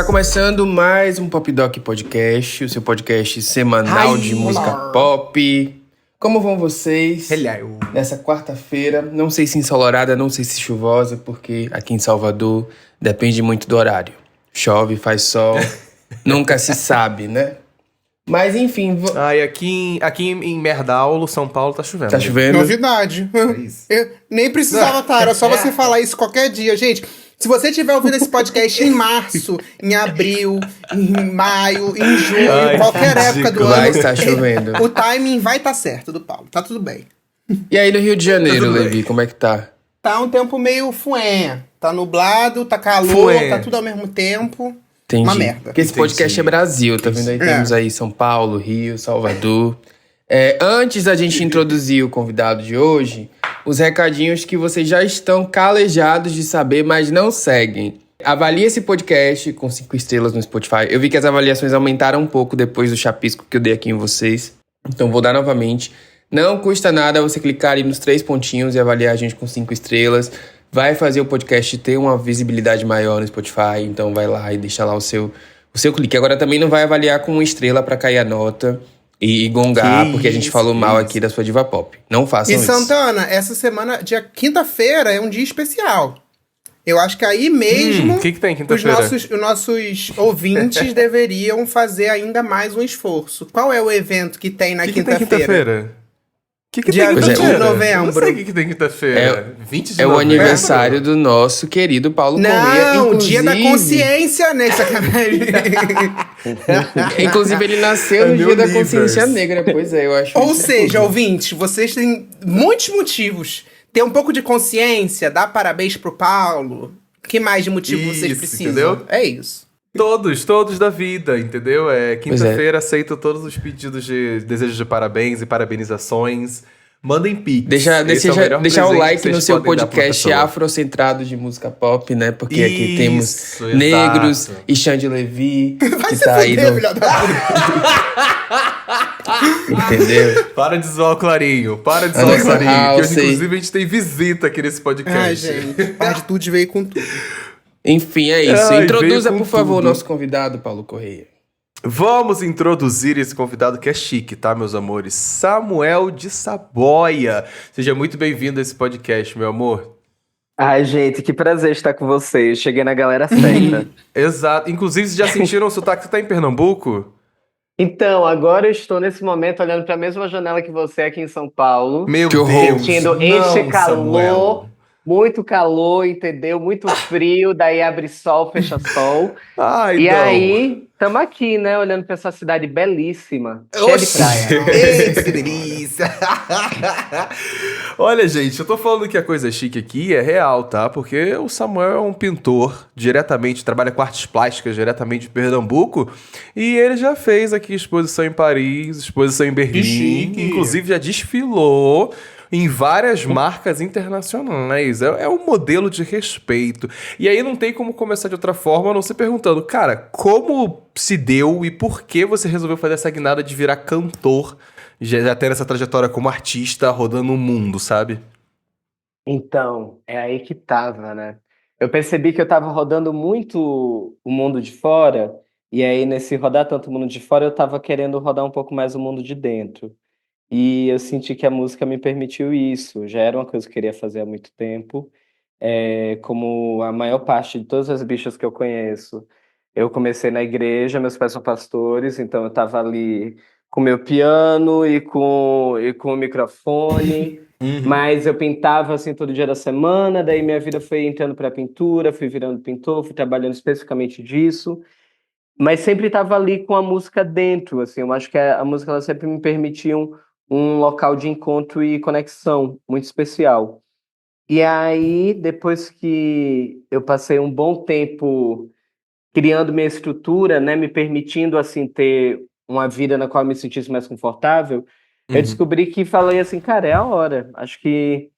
começando mais um Pop Doc Podcast, o seu podcast semanal de música pop. Como vão vocês? Hello. Nessa quarta-feira, não sei se ensolarada, não sei se chuvosa, porque aqui em Salvador depende muito do horário. Chove, faz sol, nunca se sabe, né? Mas enfim... E aqui em Merdaulo, São Paulo, tá chovendo. Tá chovendo? Novidade. É isso. Eu nem precisava estar, era só você falar isso qualquer dia. Gente, se você estiver ouvindo esse podcast em março, em abril, em maio, em junho, qualquer época do ano... Vai estar chovendo. O timing vai estar certo do Paulo, tá tudo bem. E aí no Rio de Janeiro, Tudo bem. Levi, como é que tá? Tá um tempo meio fué. Tá nublado, tá calor, Fué. tá tudo ao mesmo tempo. Entendi. Uma merda. Porque esse podcast é Brasil, tá vendo aí? É. Temos aí São Paulo, Rio, Salvador. Antes da gente introduzir o convidado de hoje, os recadinhos que vocês já estão calejados de saber, mas não seguem. Avalie esse podcast com 5 estrelas no Spotify. Eu vi que as avaliações aumentaram um pouco depois do chapisco que eu dei aqui em vocês. Então vou dar novamente. Não custa nada você clicar ali nos 3 pontinhos e avaliar a gente com 5 estrelas. Vai fazer o podcast ter uma visibilidade maior no Spotify. Então vai lá e deixa lá o seu clique. Agora também não vai avaliar com 1 estrela pra cair a nota e gongar, Que porque a gente isso, falou que mal isso. aqui da sua diva pop. Não façam E isso. Santana, essa semana, dia quinta-feira, é um dia especial. Eu acho que aí mesmo O que tem os quinta-feira? nossos ouvintes deveriam fazer ainda mais um esforço. Qual é o evento que tem na O que tem quinta-feira? quinta-feira? O que Dia tem 20 de quinta-feira? novembro. Eu não sei o que tem quinta-feira. 20 de É o novembro? aniversário do nosso querido Paulo Corrêa. Não, Inclusive, dia da consciência, né? Sacanagem. Inclusive, ele nasceu É no meu dia da universe. consciência negra. Pois é, eu acho Ou isso seja, tudo. ouvintes, vocês têm muitos motivos. Ter um pouco de consciência, dar parabéns pro Paulo. Que mais de motivo vocês Isso, precisam? entendeu? É isso. Todos da vida, entendeu? Quinta-feira aceito todos os pedidos de desejos de parabéns e parabenizações. Mandem pix. Deixar Esse é melhor o presente que like vocês no seu podem dar pra podcast pessoa. afrocentrado de música pop, né? Porque aqui Isso, temos exato. negros e Xande Levi, Vai que se tá aí fuder, no... filha da puta. Entendeu? Para de zoar o Clarinho. Para de A zoar o nossa Clarinho. Que house. hoje, inclusive, a gente tem visita aqui nesse podcast. Ai, gente. Par de tudo veio com tudo. Enfim, é isso. Ai, Introduza, veio com por favor, o tudo. nosso convidado, Paulo Corrêa. Vamos introduzir esse convidado que é chique, tá, meus amores? Samuel de Saboia. Seja muito bem-vindo a esse podcast, meu amor. Ai, gente, que prazer estar com vocês. Cheguei na galera certa. Exato. Inclusive, vocês já sentiram o sotaque? Você tá em Pernambuco? Então, agora eu estou nesse momento olhando para a mesma janela que você aqui em São Paulo, Meu Que horror. Deus. sentindo não, este calor, Samuel. muito calor, entendeu? Muito frio, daí abre sol, fecha sol. Ai, E não. aí, estamos aqui, né, olhando para essa cidade belíssima, cheia de Oxi. praia. Eita, que delícia! Olha, gente, eu tô falando que a coisa chique aqui é real, tá? Porque o Samuel é um pintor diretamente, trabalha com artes plásticas diretamente de Pernambuco. E ele já fez aqui exposição em Paris, exposição em Berlim. chique. Inclusive já desfilou em várias marcas internacionais. É um modelo de respeito. E aí não tem como começar de outra forma, a não se perguntando, cara, como se deu e por que você resolveu fazer essa guinada de virar cantor, já ter essa trajetória como artista rodando o mundo, sabe? Então, é aí que tava, né? Eu percebi que eu tava rodando muito o mundo de fora, e aí nesse rodar tanto o mundo de fora, eu tava querendo rodar um pouco mais o mundo de dentro. E eu senti que a música me permitiu isso. Já era uma coisa que eu queria fazer há muito tempo. Como a maior parte de todas as bichas que eu conheço, eu comecei na igreja, meus pais são pastores, então eu tava ali com meu piano e com o microfone. Mas eu pintava assim todo dia da semana, daí minha vida foi entrando para pintura, fui virando pintor, fui trabalhando especificamente disso, mas sempre estava ali com a música dentro, assim, eu acho que a música ela sempre me permitia um local de encontro e conexão muito especial. E aí, depois que eu passei um bom tempo criando minha estrutura, né, me permitindo assim ter uma vida na qual eu me sentisse mais confortável, eu descobri que falei assim, cara, é a hora. Acho que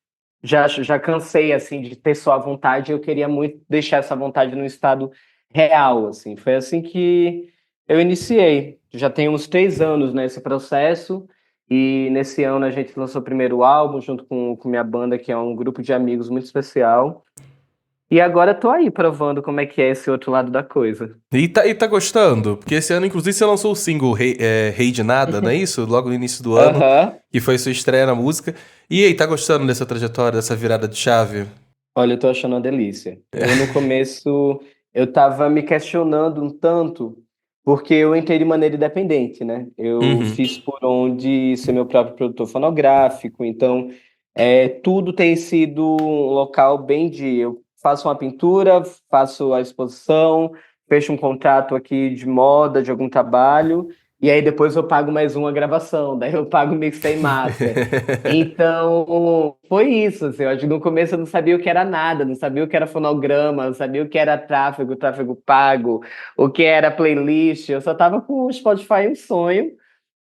já cansei assim de ter só a vontade, eu queria muito deixar essa vontade num estado real, assim. Foi assim que eu iniciei. Já tem uns 3 anos nesse processo, e nesse ano a gente lançou o primeiro álbum junto com minha banda, que é um grupo de amigos muito especial. E agora tô aí provando como é que é esse outro lado da coisa. E tá gostando? Porque esse ano, inclusive, você lançou o single Rei de Nada, não é isso? Logo no início do ano, Aham. que foi sua estreia na música. E aí, tá gostando dessa trajetória, dessa virada de chave? Olha, eu tô achando uma delícia. Eu no começo eu tava me questionando um tanto, porque eu entrei de maneira independente, né? Eu Uhum. fiz por onde ser meu próprio produtor fonográfico, então tudo tem sido um local bem de eu faço uma pintura, faço a exposição, fecho um contrato aqui de moda, de algum trabalho, e aí depois eu pago mais uma gravação, daí eu pago mix e master. Então, foi isso, assim, eu acho que no começo eu não sabia o que era nada, não sabia o que era fonograma, não sabia o que era tráfego pago, o que era playlist, eu só tava com o Spotify um sonho,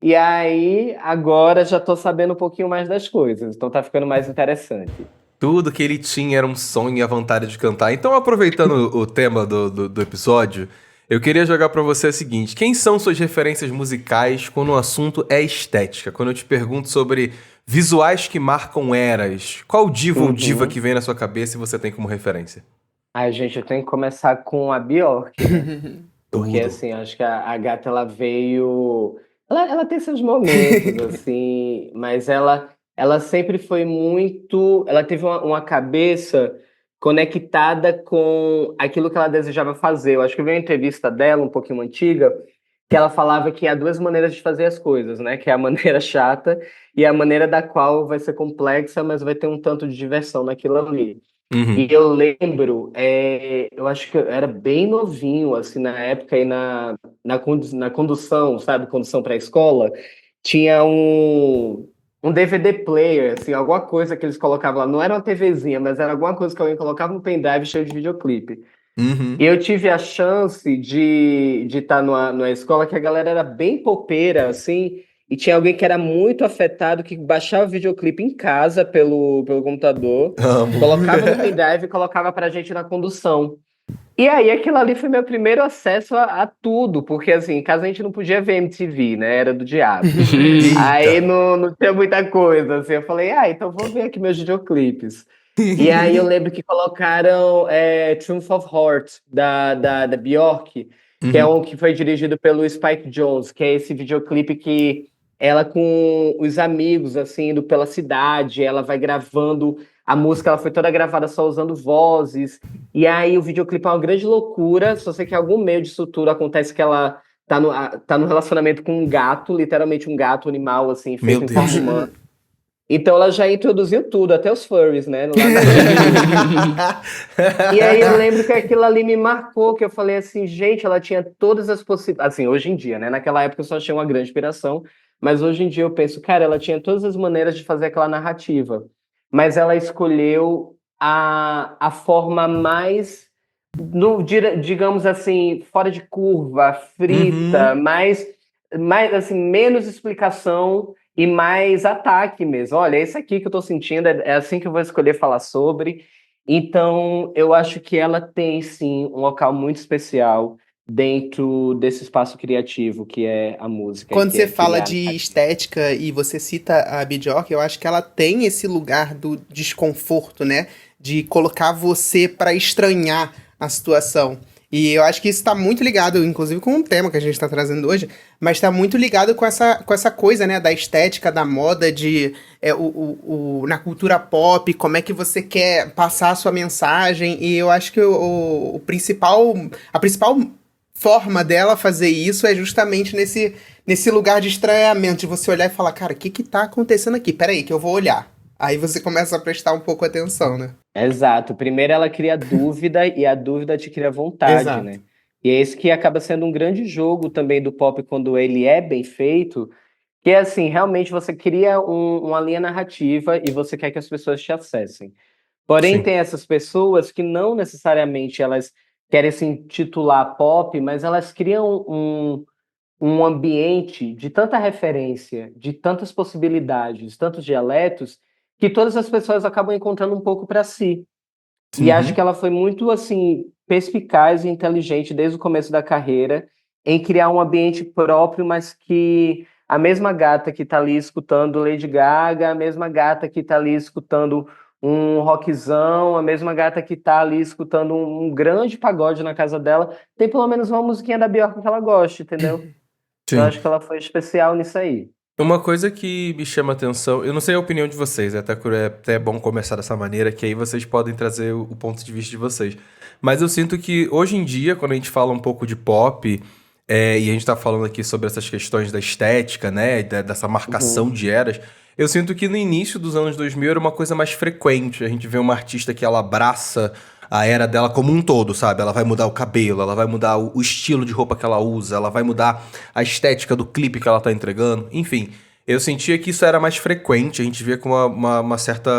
e aí agora já tô sabendo um pouquinho mais das coisas, então tá ficando mais interessante. Tudo que ele tinha era um sonho e a vontade de cantar. Então, aproveitando o tema do episódio, eu queria jogar pra você o seguinte: quem são suas referências musicais quando o assunto é estética? Quando eu te pergunto sobre visuais que marcam eras, qual diva ou diva Uhum. que vem na sua cabeça e você tem como referência? Ai, gente, eu tenho que começar com a Bjork, né? Porque, Tudo. assim, acho que a gata, ela veio... Ela tem seus momentos, assim, mas ela sempre foi muito... Ela teve uma cabeça conectada com aquilo que ela desejava fazer. Eu acho que eu vi uma entrevista dela, um pouquinho antiga, que ela falava que há duas maneiras de fazer as coisas, né? Que é a maneira chata e a maneira da qual vai ser complexa, mas vai ter um tanto de diversão naquilo ali. E Uhum. eu lembro, eu acho que eu era bem novinho, assim, na época, e na condução, sabe, condução para a escola, tinha um DVD player, assim, alguma coisa que eles colocavam lá. Não era uma TVzinha, mas era alguma coisa que alguém colocava no pendrive cheio de videoclipe. E Uhum. eu tive a chance de estar numa escola que a galera era bem popeira, assim, e tinha alguém que era muito afetado, que baixava o videoclipe em casa pelo computador, Amo. colocava no pendrive e colocava pra gente na condução. E aí aquilo ali foi meu primeiro acesso a tudo, porque assim, em casa a gente não podia ver MTV, né? Era do diabo. Eita. Aí não tinha muita coisa, assim, eu falei, então vou ver aqui meus videoclipes. E aí eu lembro que colocaram Triumph of Heart, da Bjork, que é Uhum. um que foi dirigido pelo Spike Jonze, que é esse videoclipe que ela com os amigos, assim, indo pela cidade, ela vai gravando, a música ela foi toda gravada só usando vozes, e aí o videoclipe é uma grande loucura, só sei que em algum meio disso tudo acontece que ela tá no relacionamento com um gato, literalmente um gato animal, assim, Meu feito em forma Deus. humana. Então ela já introduziu tudo, até os furries, né? Lá E aí eu lembro que aquilo ali me marcou, que eu falei assim, gente, ela tinha todas as possibilidades. Assim, hoje em dia, né? Naquela época eu só achei uma grande inspiração, mas hoje em dia eu penso, cara, ela tinha todas as maneiras de fazer aquela narrativa, mas ela escolheu a forma mais, digamos assim, fora de curva, frita, Uhum. mais assim, menos explicação e mais ataque mesmo. Olha, é isso aqui que eu tô sentindo, é assim que eu vou escolher falar sobre. Então, eu acho que ela tem sim um local muito especial dentro desse espaço criativo que é a música e Quando que você é fala criar de narrativa. estética e você cita a Bjork, eu acho que ela tem esse lugar do desconforto, né? De colocar você pra estranhar a situação. E eu acho que isso tá muito ligado, inclusive, com o tema que a gente tá trazendo hoje, mas tá muito ligado com essa coisa, né? Da estética, da moda, na cultura pop, como é que você quer passar a sua mensagem. E eu acho que a principal forma dela fazer isso é justamente nesse lugar de estranhamento, de você olhar e falar, cara, o que que tá acontecendo aqui? Peraí, que eu vou olhar. Aí você começa a prestar um pouco atenção, né? Exato. Primeiro ela cria dúvida e a dúvida te cria vontade, Exato. né? E é isso que acaba sendo um grande jogo também do pop quando ele é bem feito, que é assim, realmente você cria uma linha narrativa e você quer que as pessoas te acessem. Porém, Sim. tem essas pessoas que não necessariamente elas querem se intitular pop, mas elas criam um ambiente de tanta referência, de tantas possibilidades, tantos dialetos, que todas as pessoas acabam encontrando um pouco para si. E acho Uhum. que ela foi muito assim perspicaz e inteligente desde o começo da carreira em criar um ambiente próprio, mas que a mesma gata que está ali escutando Lady Gaga, a mesma gata que está ali escutando um rockzão, a mesma gata que tá ali escutando um grande pagode na casa dela, tem pelo menos uma musiquinha da Bjork que ela gosta, entendeu? Eu acho que ela foi especial nisso aí. Uma coisa que me chama atenção, eu não sei a opinião de vocês, é até bom começar dessa maneira, que aí vocês podem trazer o ponto de vista de vocês. Mas eu sinto que hoje em dia, quando a gente fala um pouco de pop, e a gente tá falando aqui sobre essas questões da estética, né, dessa marcação de eras, eu sinto que no início dos anos 2000 era uma coisa mais frequente. A gente vê uma artista que ela abraça a era dela como um todo, sabe? Ela vai mudar o cabelo, ela vai mudar o estilo de roupa que ela usa, ela vai mudar a estética do clipe que ela tá entregando. Enfim, eu sentia que isso era mais frequente, a gente via com uma certa...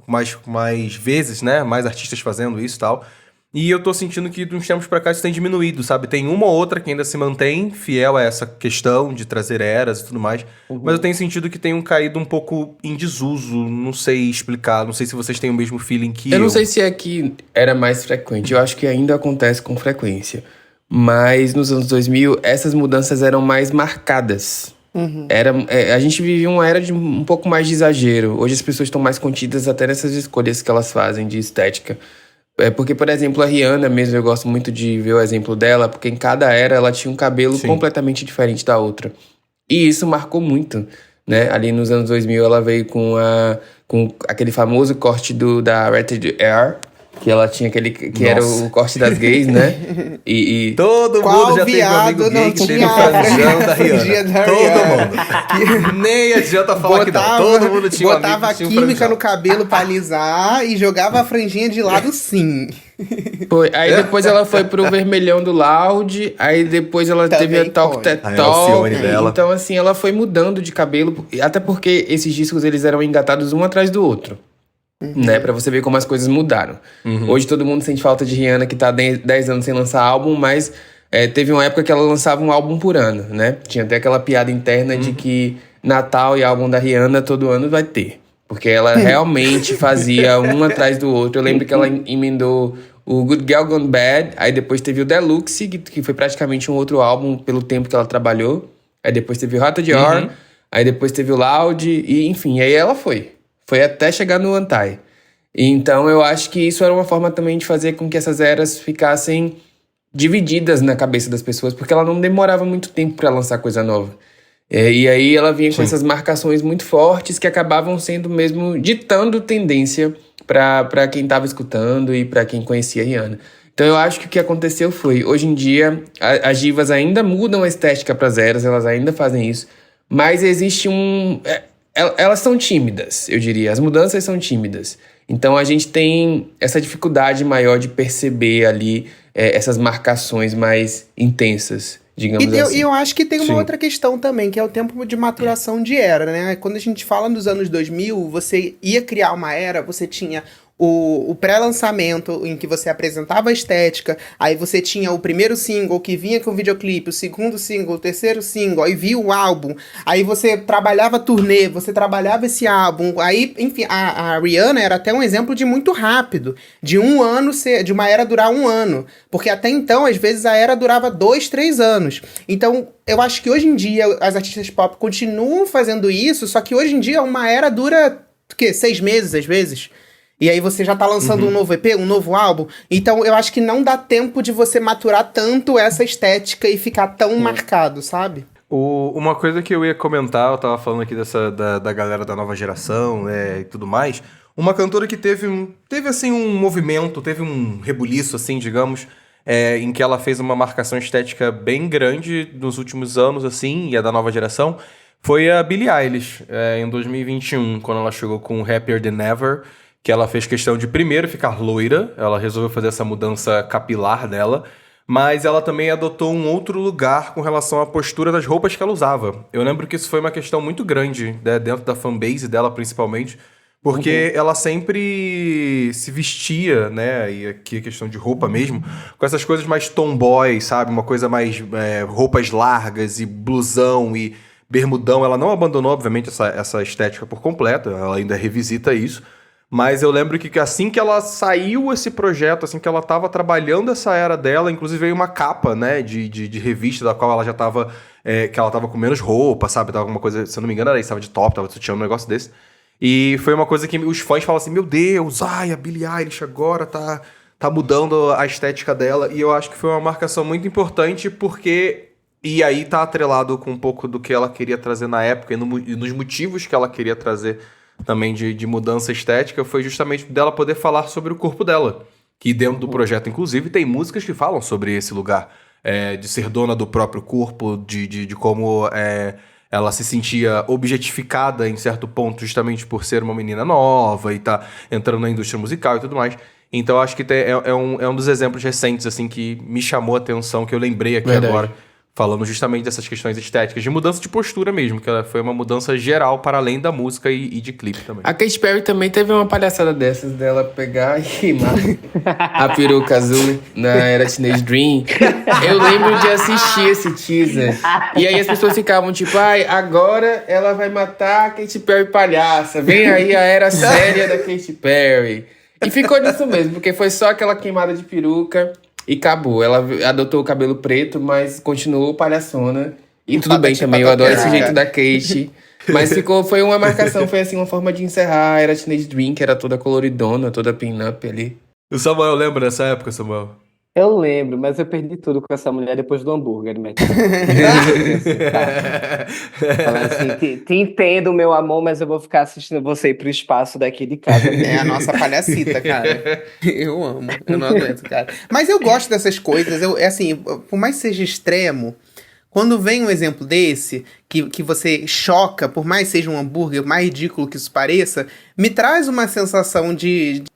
mais vezes, né? Mais artistas fazendo isso e tal. E eu tô sentindo que de uns tempos pra cá isso tem diminuído, sabe? Tem uma ou outra que ainda se mantém fiel a essa questão de trazer eras e tudo mais. Mas eu tenho sentido que tem caído um pouco em desuso. Não sei explicar, não sei se vocês têm o mesmo feeling que eu. Eu não sei se é que era mais frequente, eu acho que ainda acontece com frequência. Mas nos anos 2000, essas mudanças eram mais marcadas. A gente vivia uma era de um pouco mais de exagero. Hoje as pessoas estão mais contidas até nessas escolhas que elas fazem de estética. Porque, por exemplo, a Rihanna mesmo, eu gosto muito de ver o exemplo dela, porque em cada era ela tinha um cabelo completamente diferente da outra. E isso marcou muito, né? Ali nos anos 2000 ela veio com aquele famoso corte da Rated Air, que ela tinha aquele que era o corte das gays, né? Todo Qual mundo já teve um amigo viado gay não que teve tinha franjão da franjinha Rihanna. da Todo Rihanna? mundo. Nem adianta falar que não. Todo mundo tinha um amigo Botava que tinha um química franjão. no cabelo pra alisar e jogava a franjinha de lado, sim. Aí depois ela foi pro vermelhão do Loud, aí depois ela Também teve a Talk foi. That Aí a Talk. Alcione dela. Então, assim, ela foi mudando de cabelo, até porque esses discos eles eram engatados um atrás do outro. Né, pra você ver como as coisas mudaram. Hoje todo mundo sente falta de Rihanna, que tá 10 anos sem lançar álbum, mas teve uma época que ela lançava um álbum por ano, né? Tinha até aquela piada interna de que Natal e álbum da Rihanna todo ano vai ter. Porque ela realmente fazia um atrás do outro. Eu lembro que ela emendou o Good Girl Gone Bad, aí depois teve o Deluxe, que foi praticamente um outro álbum pelo tempo que ela trabalhou. Aí depois teve o Hot Dior, aí depois teve o Loud, e enfim, aí ela foi. Foi até chegar no Anti. Então eu acho que isso era uma forma também de fazer com que essas eras ficassem divididas na cabeça das pessoas, porque ela não demorava muito tempo para lançar coisa nova. E aí ela vinha com essas marcações muito fortes que acabavam sendo mesmo ditando tendência para quem estava escutando e para quem conhecia a Rihanna. Então eu acho que o que aconteceu foi, hoje em dia, as divas ainda mudam a estética para as eras, elas ainda fazem isso, mas existe elas são tímidas, eu diria. As mudanças são tímidas. Então a gente tem essa dificuldade maior de perceber ali essas marcações mais intensas, digamos assim. E eu acho que tem uma outra questão também, que é o tempo de maturação de era, né? Quando a gente fala nos anos 2000, você ia criar uma era, você tinha o pré-lançamento, em que você apresentava a estética, aí você tinha o primeiro single que vinha com o videoclipe, o segundo single, o terceiro single, aí via o álbum, aí você trabalhava turnê, você trabalhava esse álbum, aí, enfim, a Rihanna era até um exemplo de muito rápido, de de uma era durar 1 ano, porque até então, às vezes, a era durava 2, 3 anos. Então, eu acho que hoje em dia as artistas pop continuam fazendo isso, só que hoje em dia uma era dura, 6 meses, às vezes? E aí você já tá lançando um novo EP, um novo álbum. Então eu acho que não dá tempo de você maturar tanto essa estética e ficar tão marcado, sabe? Uma coisa que eu ia comentar, eu tava falando aqui da galera da nova geração e tudo mais. Uma cantora que teve assim um movimento, teve um rebuliço, assim, digamos, em que ela fez uma marcação estética bem grande nos últimos anos, assim, e é da nova geração, foi a Billie Eilish, em 2021, quando ela chegou com Happier Than Ever, que ela fez questão de primeiro ficar loira, ela resolveu fazer essa mudança capilar dela, mas ela também adotou um outro lugar com relação à postura das roupas que ela usava. Eu lembro que isso foi uma questão muito grande, né, dentro da fanbase dela principalmente, porque ela sempre se vestia, né, e aqui a questão de roupa mesmo, com essas coisas mais tomboy, sabe, uma coisa mais roupas largas e blusão e bermudão. Ela não abandonou, obviamente, essa estética por completo, ela ainda revisita isso. Mas eu lembro que assim que ela saiu esse projeto, assim que ela tava trabalhando essa era dela, inclusive veio uma capa, né, de revista da qual ela já tava, que ela tava com menos roupa, sabe, tava alguma coisa, se eu não me engano era isso, tava de top, tava de sutiã, um negócio desse. E foi uma coisa que os fãs falam assim, meu Deus, ai, a Billie Eilish agora tá mudando a estética dela. E eu acho que foi uma marcação muito importante porque... E aí tá atrelado com um pouco do que ela queria trazer na época e nos motivos que ela queria trazer também de mudança estética, foi justamente dela poder falar sobre o corpo dela. Que dentro do projeto, inclusive, tem músicas que falam sobre esse lugar. De ser dona do próprio corpo, de como ela se sentia objetificada em certo ponto, justamente por ser uma menina nova e tá entrando na indústria musical e tudo mais. Então, acho que é um dos exemplos recentes, assim, que me chamou a atenção, que eu lembrei aqui Verdade. agora, falando justamente dessas questões estéticas, de mudança de postura mesmo, que ela foi uma mudança geral para além da música e de clipe também. A Katy Perry também teve uma palhaçada dessas, dela pegar e queimar a peruca azul na era Teenage Dream. Eu lembro de assistir esse teaser. E aí as pessoas ficavam tipo, ai, agora ela vai matar a Katy Perry palhaça. Vem aí a era séria da Katy Perry. E ficou nisso mesmo, porque foi só aquela queimada de peruca e acabou. Ela adotou o cabelo preto, mas continuou palhaçona. E tudo bem também, eu adoro esse jeito da Katy. Mas foi uma marcação, foi assim, uma forma de encerrar a era Teenage Dream, que era toda coloridona, toda pin-up ali. O Samuel lembra dessa época, Samuel? Eu lembro, mas eu perdi tudo com essa mulher depois do hambúrguer, né? Falar assim, te entendo, meu amor, mas eu vou ficar assistindo você ir pro espaço daqui de casa. É a nossa palhacita, cara. Eu amo, eu não aguento, cara. Mas eu gosto dessas coisas, assim, por mais que seja extremo, quando vem um exemplo desse, que você choca, por mais que seja um hambúrguer, mais ridículo que isso pareça, me traz uma sensação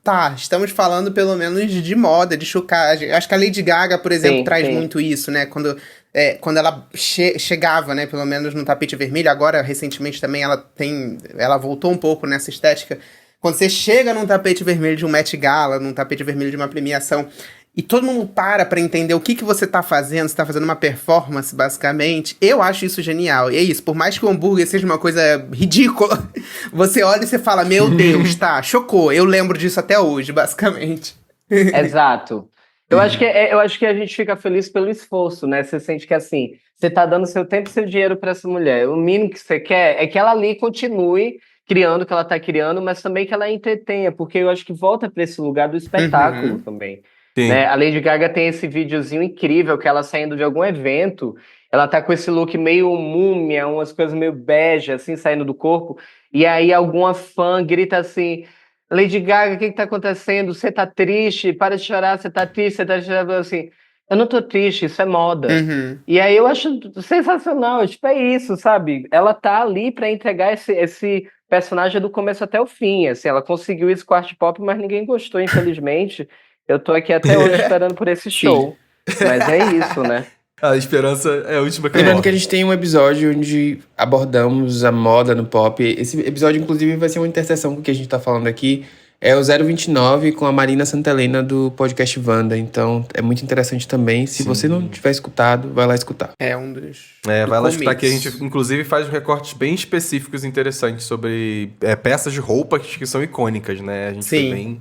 tá, estamos falando pelo menos de moda, de chocagem. Acho que a Lady Gaga, por exemplo, traz muito isso, né? Quando ela chegava, né, pelo menos no tapete vermelho, agora recentemente também ela voltou um pouco nessa estética. Quando você chega num tapete vermelho de um Met Gala, num tapete vermelho de uma premiação, e todo mundo para entender o que você tá fazendo, você tá fazendo uma performance, basicamente, eu acho isso genial. E é isso, por mais que o hambúrguer seja uma coisa ridícula, você olha e você fala, meu Deus, tá, chocou, eu lembro disso até hoje, basicamente. Exato. Eu acho que a gente fica feliz pelo esforço, né? Você sente que, assim, você tá dando seu tempo e seu dinheiro pra essa mulher. O mínimo que você quer é que ela ali continue criando o que ela tá criando, mas também que ela entretenha, porque eu acho que volta pra esse lugar do espetáculo também. Né? A Lady Gaga tem esse videozinho incrível que ela saindo de algum evento, ela tá com esse look meio múmia, umas coisas meio bege, assim, saindo do corpo, e aí alguma fã grita assim, Lady Gaga, o que tá acontecendo? Você tá triste? Para de chorar, você tá triste, você tá chorando, assim, eu não tô triste, isso é moda. E aí eu acho sensacional, tipo, é isso, sabe? Ela tá ali pra entregar esse personagem do começo até o fim, assim, ela conseguiu isso com art pop, mas ninguém gostou, infelizmente. Eu tô aqui até hoje esperando por esse show. Mas é isso, né? A esperança é a última que Lembrando morre. que a gente tem um episódio onde abordamos a moda no pop. Esse episódio, inclusive, vai ser uma interseção com o que a gente tá falando aqui. É o 029 com a Marina Santelena do podcast Wanda. Então, é muito interessante também. Se você não tiver escutado, vai lá escutar. É um dos... Vai lá escutar que a gente, inclusive, faz recortes bem específicos e interessantes sobre peças de roupa que são icônicas, né? A gente foi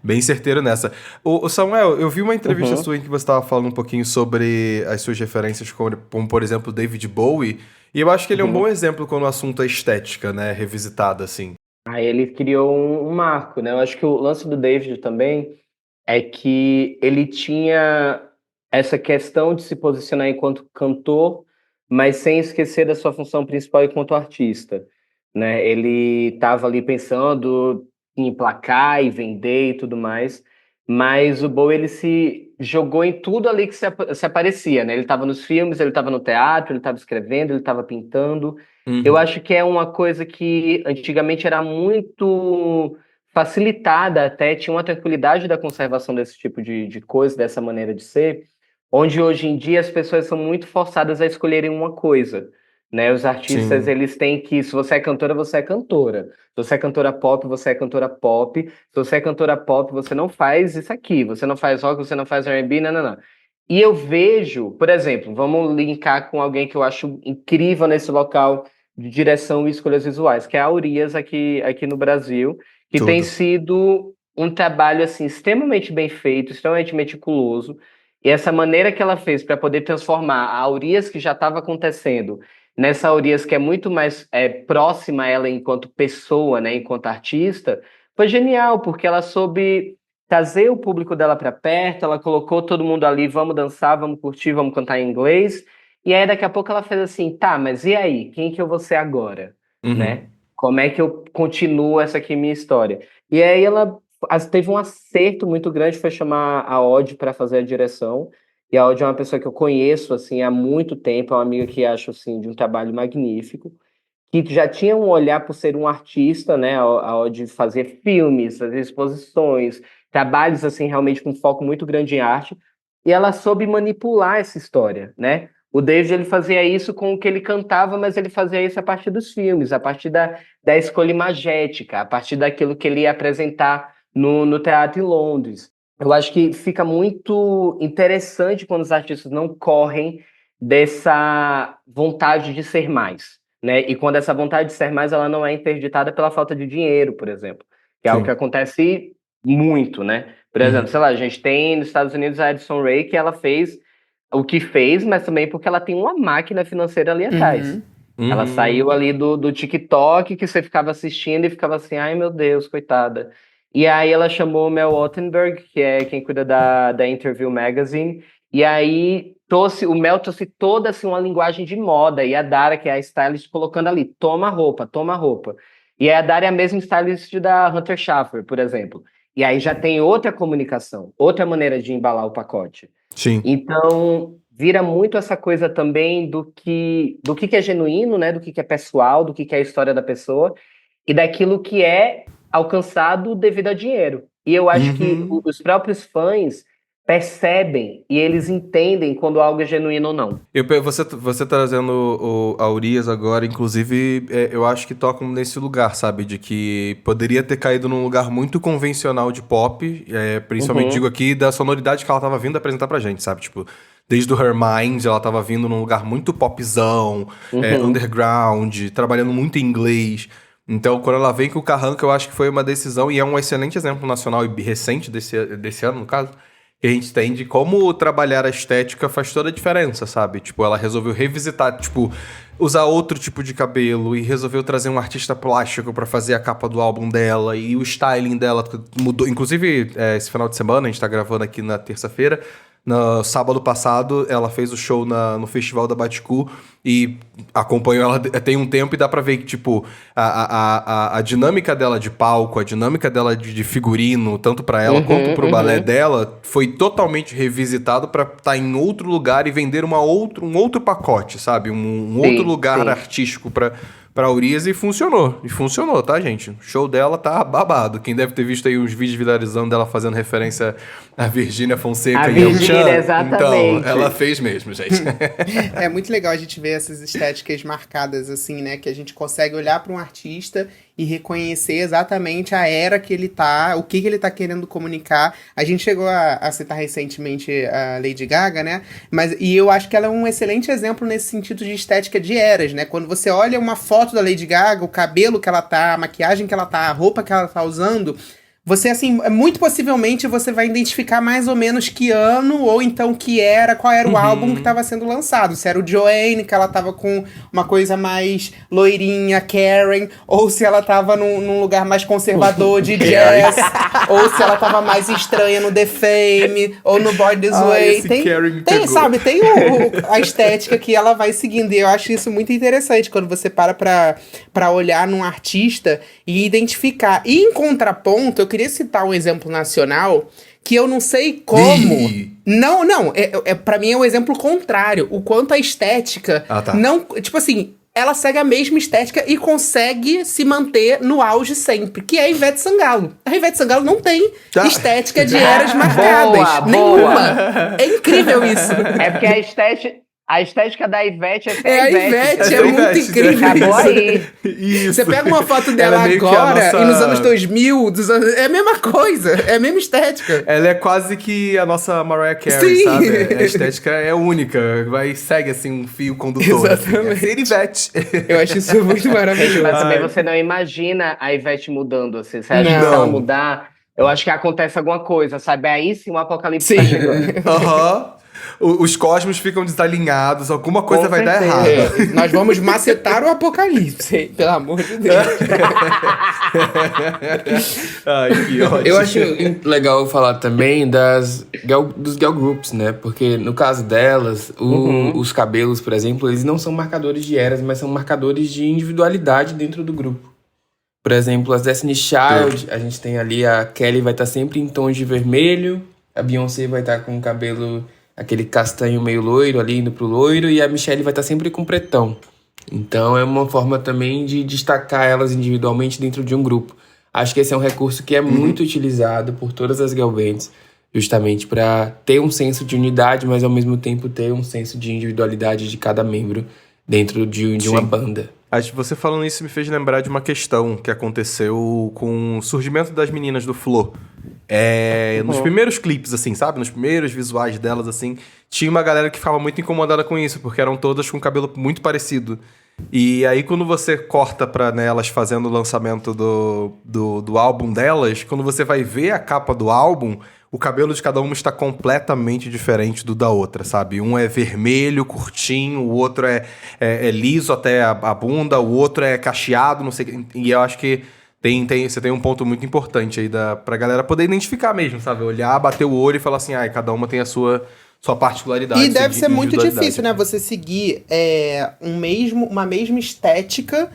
bem certeiro nessa. Ô Samuel, eu vi uma entrevista sua em que você estava falando um pouquinho sobre as suas referências, como por exemplo, David Bowie, e eu acho que ele é um bom exemplo quando o assunto é estética, né? Revisitada, assim. Aí ele criou um marco, né? Eu acho que o lance do David também é que ele tinha essa questão de se posicionar enquanto cantor, mas sem esquecer da sua função principal enquanto artista, né? Ele estava ali pensando em emplacar e vender e tudo mais, mas o Bowie, ele se jogou em tudo ali que se aparecia, né? Ele estava nos filmes, ele estava no teatro, ele estava escrevendo, ele estava pintando. Eu acho que é uma coisa que antigamente era muito facilitada até, tinha uma tranquilidade da conservação desse tipo de coisa, dessa maneira de ser, onde hoje em dia as pessoas são muito forçadas a escolherem uma coisa, né? Os artistas, eles têm que, se você é cantora, você é cantora. Se você é cantora pop, você é cantora pop. Se você é cantora pop, você não faz isso aqui. Você não faz rock, você não faz R&B, não. E eu vejo, por exemplo, vamos linkar com alguém que eu acho incrível nesse local de direção e escolhas visuais, que é a Urias aqui no Brasil, que tem sido um trabalho assim extremamente bem feito, extremamente meticuloso. E essa maneira que ela fez para poder transformar a Urias que já estava acontecendo nessa Urias que é muito mais próxima a ela enquanto pessoa, né, enquanto artista, foi genial, porque ela soube trazer o público dela para perto, ela colocou todo mundo ali, vamos dançar, vamos curtir, vamos cantar em inglês, e aí daqui a pouco ela fez assim, tá, mas e aí, quem que eu vou ser agora, Uhum. né? Como é que eu continuo essa aqui minha história? E aí ela teve um acerto muito grande, foi chamar a Odd para fazer a direção, e a Odd é uma pessoa que eu conheço, assim, há muito tempo, é uma amiga que acho, assim, de um trabalho magnífico, que já tinha um olhar por ser um artista, né, a Odd fazer filmes, fazer exposições, trabalhos, assim, realmente com foco muito grande em arte, e ela soube manipular essa história, né? O David, ele fazia isso com o que ele cantava, mas ele fazia isso a partir dos filmes, a partir da escolha imagética, a partir daquilo que ele ia apresentar no teatro em Londres. Eu acho que fica muito interessante quando os artistas não correm dessa vontade de ser mais, né? E quando essa vontade de ser mais, ela não é interditada pela falta de dinheiro, por exemplo, que é algo que Sim. acontece muito, né? Por exemplo, Uhum. sei lá, a gente tem nos Estados Unidos a Addison Rae, que ela fez o que fez, mas também porque ela tem uma máquina financeira ali atrás. Uhum. Ela saiu Uhum. ali do TikTok, que você ficava assistindo e ficava assim, ai meu Deus, coitada. E aí ela chamou o Mel Ottenberg, que é quem cuida da Interview Magazine, e aí o Mel trouxe toda assim, uma linguagem de moda, e a Dara, que é a stylist, colocando ali, toma roupa, toma roupa. E aí a Dara é a mesma stylist da Hunter Schafer, por exemplo. E aí já tem outra comunicação, outra maneira de embalar o pacote. Sim. Então, vira muito essa coisa também do que é genuíno, né? Do que é pessoal, do que é a história da pessoa e daquilo que é alcançado devido a dinheiro. E eu acho que Uhum. os próprios fãs percebem e eles entendem quando algo é genuíno ou não. Você trazendo a Urias agora, inclusive, eu acho que tocam nesse lugar, sabe? De que poderia ter caído num lugar muito convencional de pop, principalmente digo Uhum, aqui da sonoridade que ela tava vindo apresentar pra gente, sabe? Tipo, desde o Her Mind, ela tava vindo num lugar muito popzão, uhum. underground, trabalhando muito em inglês. Então, quando ela vem com o Carranca, eu acho que foi uma decisão, e é um excelente exemplo nacional e recente desse ano, no caso, que a gente tem de como trabalhar a estética faz toda a diferença, sabe? Tipo, ela resolveu revisitar, tipo, usar outro tipo de cabelo e resolveu trazer um artista plástico pra fazer a capa do álbum dela e o styling dela mudou. Inclusive, esse final de semana, a gente tá gravando aqui na terça-feira, no sábado passado, ela fez o show no Festival da Baticu e acompanhou ela tem um tempo e dá pra ver que, tipo, a dinâmica dela de palco, a dinâmica dela de figurino, tanto pra ela quanto Uhum, pro balé uhum. dela, foi totalmente revisitado pra estar em outro lugar e vender um outro pacote, sabe? Um outro Sim, lugar sim. artístico pra Urias e funcionou. E funcionou, tá, gente? O show dela tá babado. Quem deve ter visto aí os vídeos viralizando dela fazendo referência a Virgínia A Fonseca e El Virgínia, Chan. Então, ela exatamente. fez mesmo, gente. É muito legal a gente ver essas estéticas marcadas, assim, né? Que a gente consegue olhar para um artista e reconhecer exatamente a era que ele tá, o que ele tá querendo comunicar. A gente chegou a citar recentemente a Lady Gaga, né? E eu acho que ela é um excelente exemplo nesse sentido de estética de eras, né? Quando você olha uma foto da Lady Gaga, o cabelo que ela tá, a maquiagem que ela tá, a roupa que ela tá usando. Você, assim, muito possivelmente você vai identificar mais ou menos que ano ou então qual era o álbum que Uhum. estava sendo lançado. Se era o Joanne, que ela tava com uma coisa mais loirinha, Karen, ou se ela tava num lugar mais conservador de Karen. jazz, ou se ela tava mais estranha no The Fame, ou no Born This Ai, Way. esse Karen me Tem, pegou. sabe, tem a estética que ela vai seguindo. E eu acho isso muito interessante quando você pra olhar num artista e identificar. E em contraponto, eu queria citar um exemplo nacional que eu não sei como. Ih. Não, para mim é um exemplo contrário. O quanto a estética Ah, tá. não. Tipo assim, ela segue a mesma estética e consegue se manter no auge sempre, que é a Ivete Sangalo. A Ivete Sangalo não tem Tá. estética de eras marcadas. Boa, Nenhuma. É incrível isso. É porque a estética da Ivete é ser É a a Ivete, Ivete, é entendeu? muito Ivete, incrível Acabou isso. aí. Isso. Você pega uma foto Ela dela é meio que a agora nossa- e nos anos 2000, é a mesma coisa, é a mesma estética. Ela é quase que a nossa Mariah Carey, Sim. sabe? A estética é única, segue assim um fio condutor. Exatamente. Assim. É ser Ivete. Eu acho isso muito Gente, maravilhoso. mas também Ai. você não imagina a Ivete mudando, assim. Você acha que se ela Não. mudar, eu acho que acontece alguma coisa, sabe? Aí sim o apocalipse tá Sim. chegando. Aham. os cosmos ficam desalinhados, alguma coisa Com vai dar certeza. errado. Nós vamos macetar o apocalipse, pelo amor de Deus. Ai, que ótimo. Eu acho legal falar também dos girl groups, né? Porque no caso delas, os cabelos, por exemplo, eles não são marcadores de eras, mas são marcadores de individualidade dentro do grupo. Por exemplo, as Destiny Child, a gente tem ali a Kelly vai estar sempre em tons de vermelho, a Beyoncé vai estar com o cabelo, aquele castanho meio loiro ali, indo pro loiro, e a Michelle vai estar sempre com pretão. Então é uma forma também de destacar elas individualmente dentro de um grupo. Acho que esse é um recurso que é muito utilizado por todas as girl bands, justamente para ter um senso de unidade, mas ao mesmo tempo ter um senso de individualidade de cada membro dentro de uma banda. Você falando isso me fez lembrar de uma questão que aconteceu com o surgimento das meninas do Flo. Nos primeiros clipes, assim, sabe? Nos primeiros visuais delas, assim, tinha uma galera que ficava muito incomodada com isso, porque eram todas com cabelo muito parecido. E aí, quando você corta pra elas fazendo o lançamento do álbum delas, quando você vai ver a capa do álbum, o cabelo de cada uma está completamente diferente do da outra, sabe? Um é vermelho, curtinho, o outro é liso até a bunda, o outro é cacheado, não sei. E eu acho que você tem um ponto muito importante aí pra galera poder identificar mesmo, sabe? Olhar, bater o olho e falar assim, cada uma tem a sua particularidade. E deve ser muito individualidade. difícil, né? Você seguir uma mesma estética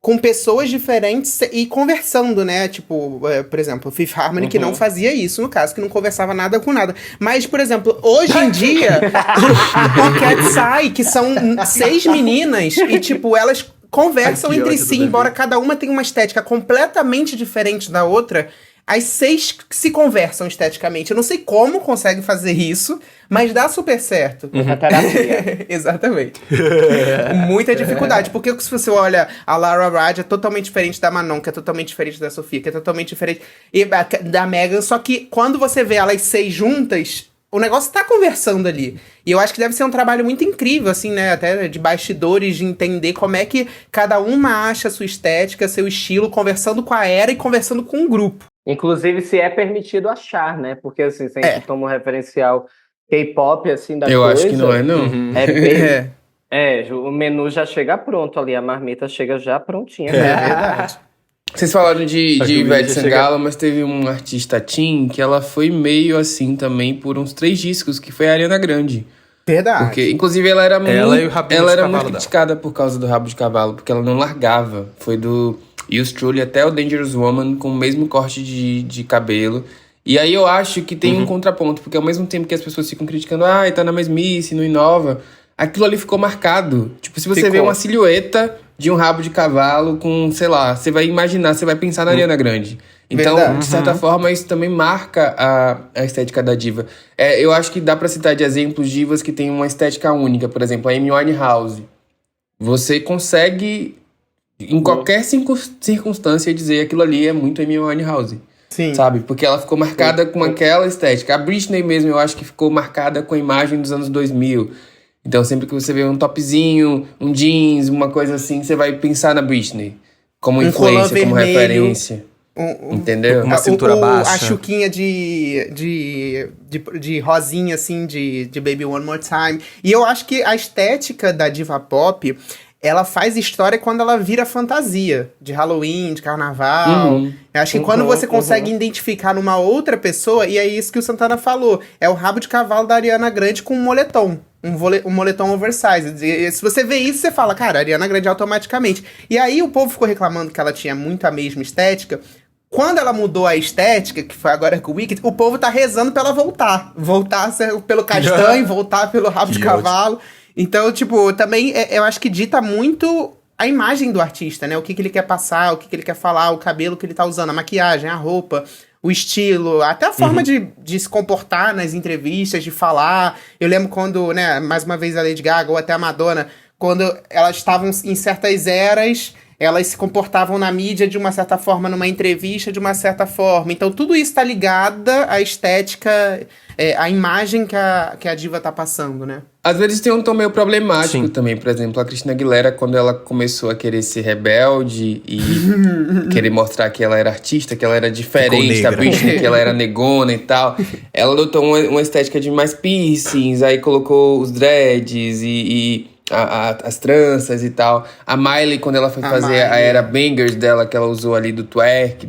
com pessoas diferentes e conversando, né? Tipo, por exemplo, o Fifth Harmony, que não fazia isso, no caso, que não conversava nada com nada. Mas, por exemplo, hoje em dia, o Cat's que são 6 meninas e, tipo, elas conversam entre si, embora cada uma tenha uma estética completamente diferente da outra. As 6 se conversam esteticamente. Eu não sei como consegue fazer isso, mas dá super certo. A terapia. Exatamente. Muita dificuldade. Porque se você olha, a Lara Raj é totalmente diferente da Manon, que é totalmente diferente da Sofia, que é totalmente diferente da Megan. Só que quando você vê elas 6 juntas, o negócio tá conversando ali. E eu acho que deve ser um trabalho muito incrível, assim, né? Até de bastidores, de entender como é que cada uma acha a sua estética, seu estilo, conversando com a era e conversando com o grupo. Inclusive, se é permitido achar, né? Porque, assim, se a gente toma um referencial K-pop, assim, da Eu coisa... acho que não é, não. É bem... o menu já chega pronto ali, a marmita chega já prontinha. É verdade. Vocês falaram de Acho que o Ivete vídeo Sangalo, mas teve um artista teen que ela foi meio assim também por uns 3 discos, que foi a Ariana Grande. Verdade. Porque, inclusive, ela era e o rabinho de cavalo muito dela. criticada por causa do rabo de cavalo, porque ela não largava. Foi do Use Truly até o Dangerous Woman com o mesmo corte de cabelo. E aí eu acho que tem um contraponto, porque ao mesmo tempo que as pessoas ficam criticando, tá na mesmice, não inova, aquilo ali ficou marcado. Tipo, se você vê uma silhueta de um rabo de cavalo com, sei lá, você vai imaginar, você vai pensar na Ariana Grande. Então, Verdade. de certa forma, isso também marca a estética da diva. Eu acho que dá pra citar de exemplos divas que têm uma estética única. Por exemplo, a Amy Winehouse. Você consegue, em qualquer circunstância, dizer aquilo ali é muito Amy Winehouse. Sim. Sabe? Porque ela ficou marcada com aquela estética. A Britney mesmo, eu acho que ficou marcada com a imagem dos anos 2000. Então, sempre que você vê um topzinho, um jeans, uma coisa assim, você vai pensar na Britney. Como influência, como vermelho. referência. Entendeu? Uma cintura baixa. A chuquinha de rosinha, assim, de Baby One More Time. E eu acho que a estética da diva pop, ela faz história quando ela vira fantasia. De Halloween, de carnaval. Eu acho que quando você consegue identificar numa outra pessoa, e é isso que o Santana falou, é o rabo de cavalo da Ariana Grande com um moletom. Um moletom oversized. E se você vê isso, você fala, cara, Ariana Grande automaticamente. E aí o povo ficou reclamando que ela tinha muito a mesma estética. Quando ela mudou a estética, que foi agora com o Wicked, o povo tá rezando pra ela voltar. Voltar pelo castanho, voltar pelo rabo de cavalo. Então, tipo, também eu acho que dita muito a imagem do artista, né? O que ele quer passar, o que ele quer falar, o cabelo que ele tá usando, a maquiagem, a roupa, o estilo, até a forma de se comportar nas entrevistas, de falar. Eu lembro quando, né, mais uma vez a Lady Gaga ou até a Madonna, quando elas estavam em certas eras, elas se comportavam na mídia de uma certa forma, numa entrevista de uma certa forma. Então tudo isso tá ligado à estética, à imagem que a diva tá passando, né? Às vezes tem um tom meio problemático Sim. também. Por exemplo, a Christina Aguilera, quando ela começou a querer ser rebelde e querer mostrar que ela era artista, que ela era diferente da negra. Britney, que ela era negona e tal, ela adotou uma estética de mais piercings, aí colocou os dreads as tranças e tal. A Miley, quando ela foi A fazer a Miley. era bangers dela, que ela usou ali do twerk,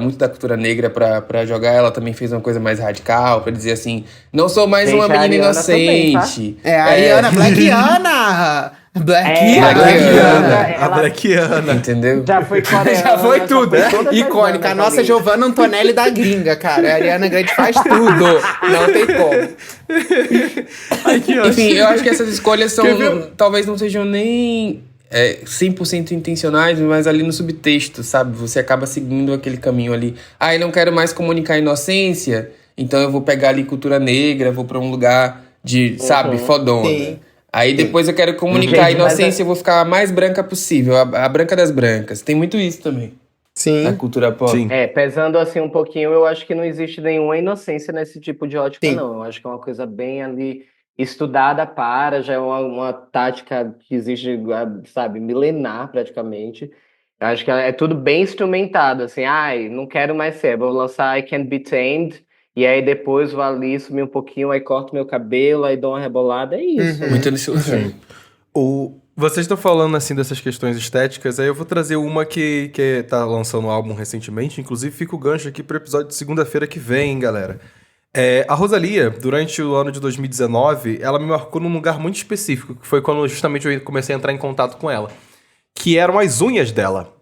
muito da cultura negra pra jogar, ela também fez uma coisa mais radical, pra dizer assim, não sou mais Gente, uma a menina Ariana também, tá? inocente. É, a Ariana, Blackiana! Blackiana. A Blackiana. Entendeu? Já foi coreana. Já foi tudo. todas as Icônica. A bandas nossa ali. Giovanna Antonelli da gringa, cara. A Ariana Grande faz tudo. Não tem como. Aqui, ó. Enfim, eu acho que essas escolhas são, Quer ver? talvez não sejam nem 100% intencionais, mas ali no subtexto, sabe? Você acaba seguindo aquele caminho ali. Ah, eu não quero mais comunicar inocência, então eu vou pegar ali cultura negra, vou pra um lugar de, sabe, fodona. Sim. Aí depois eu quero comunicar a Gente, mas inocência, eu vou ficar a mais branca possível, a branca das brancas. Tem muito isso também na Sim. cultura pop. Sim. Pesando assim um pouquinho, eu acho que não existe nenhuma inocência nesse tipo de ótica, Sim. não. Eu acho que é uma coisa bem ali estudada já é uma tática que existe, sabe, milenar praticamente. Eu acho que é tudo bem instrumentado, assim, ai, não quero mais ser, vou lançar I Can't Be Tamed, e aí depois vou ali sumir um pouquinho, aí corto meu cabelo, aí dou uma rebolada, é isso. Muito nesse lugar. Vocês estão falando assim dessas questões estéticas, aí eu vou trazer uma que tá lançando um álbum recentemente, inclusive fica o gancho aqui pro episódio de segunda-feira que vem, galera. A Rosalía, durante o ano de 2019, ela me marcou num lugar muito específico, que foi quando justamente eu comecei a entrar em contato com ela, que eram as unhas dela.